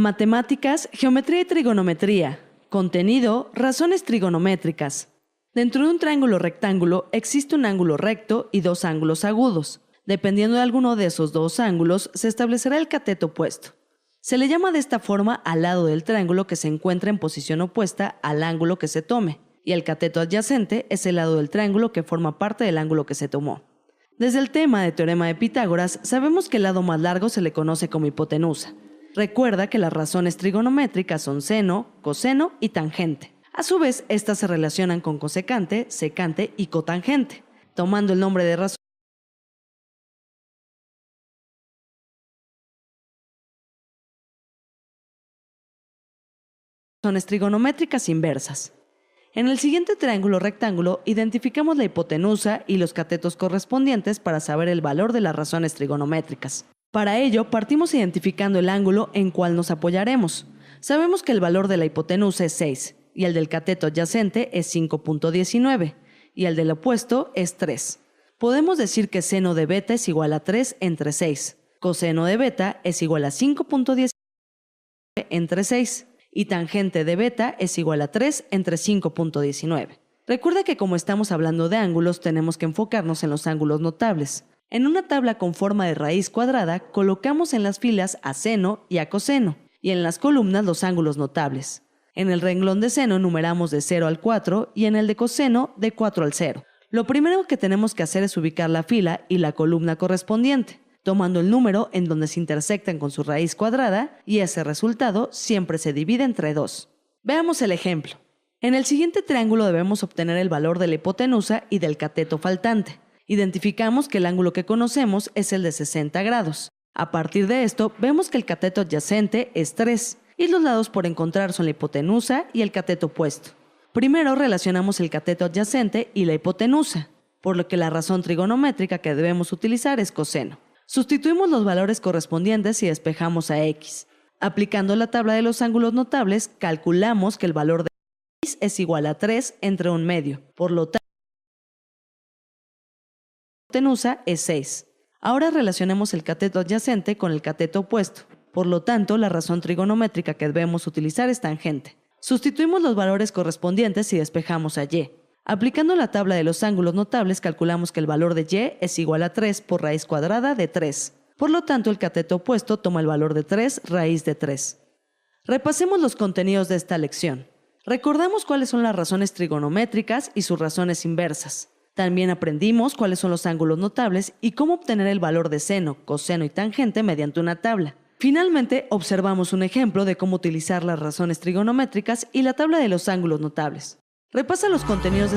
Matemáticas, geometría y trigonometría. Contenido, razones trigonométricas. Dentro de un triángulo rectángulo existe un ángulo recto y dos ángulos agudos. Dependiendo de alguno de esos dos ángulos, se establecerá el cateto opuesto. Se le llama de esta forma al lado del triángulo que se encuentra en posición opuesta al ángulo que se tome, y el cateto adyacente es el lado del triángulo que forma parte del ángulo que se tomó. Desde el tema de teorema de Pitágoras, sabemos que el lado más largo se le conoce como hipotenusa. Recuerda que las razones trigonométricas son seno, coseno y tangente. A su vez, estas se relacionan con cosecante, secante y cotangente, tomando el nombre de razones trigonométricas inversas. En el siguiente triángulo rectángulo, identificamos la hipotenusa y los catetos correspondientes para saber el valor de las razones trigonométricas. Para ello, partimos identificando el ángulo en cual nos apoyaremos. Sabemos que el valor de la hipotenusa es 6, y el del cateto adyacente es 5.19, y el del opuesto es 3. Podemos decir que seno de beta es igual a 3 entre 6, coseno de beta es igual a 5.19 entre 6, y tangente de beta es igual a 3 entre 5.19. Recuerda que como estamos hablando de ángulos, tenemos que enfocarnos en los ángulos notables. En una tabla con forma de raíz cuadrada, colocamos en las filas a seno y a coseno, y en las columnas los ángulos notables. En el renglón de seno numeramos de 0 al 4 y en el de coseno de 4 al 0. Lo primero que tenemos que hacer es ubicar la fila y la columna correspondiente, tomando el número en donde se intersectan con su raíz cuadrada, y ese resultado siempre se divide entre 2. Veamos el ejemplo. En el siguiente triángulo debemos obtener el valor de la hipotenusa y del cateto faltante. Identificamos que el ángulo que conocemos es el de 60 grados. A partir de esto, vemos que el cateto adyacente es 3, y los lados por encontrar son la hipotenusa y el cateto opuesto. Primero relacionamos el cateto adyacente y la hipotenusa, por lo que la razón trigonométrica que debemos utilizar es coseno. Sustituimos los valores correspondientes y despejamos a x. Aplicando la tabla de los ángulos notables, calculamos que el valor de x es igual a 3 entre 1/2. Por lo tanto, la hipotenusa es 6. Ahora relacionemos el cateto adyacente con el cateto opuesto. Por lo tanto, la razón trigonométrica que debemos utilizar es tangente. Sustituimos los valores correspondientes y despejamos a y. Aplicando la tabla de los ángulos notables, calculamos que el valor de y es igual a 3 por raíz cuadrada de 3. Por lo tanto, el cateto opuesto toma el valor de 3 raíz de 3. Repasemos los contenidos de esta lección. Recordamos cuáles son las razones trigonométricas y sus razones inversas. También aprendimos cuáles son los ángulos notables y cómo obtener el valor de seno, coseno y tangente mediante una tabla. Finalmente, observamos un ejemplo de cómo utilizar las razones trigonométricas y la tabla de los ángulos notables. Repasa los contenidos de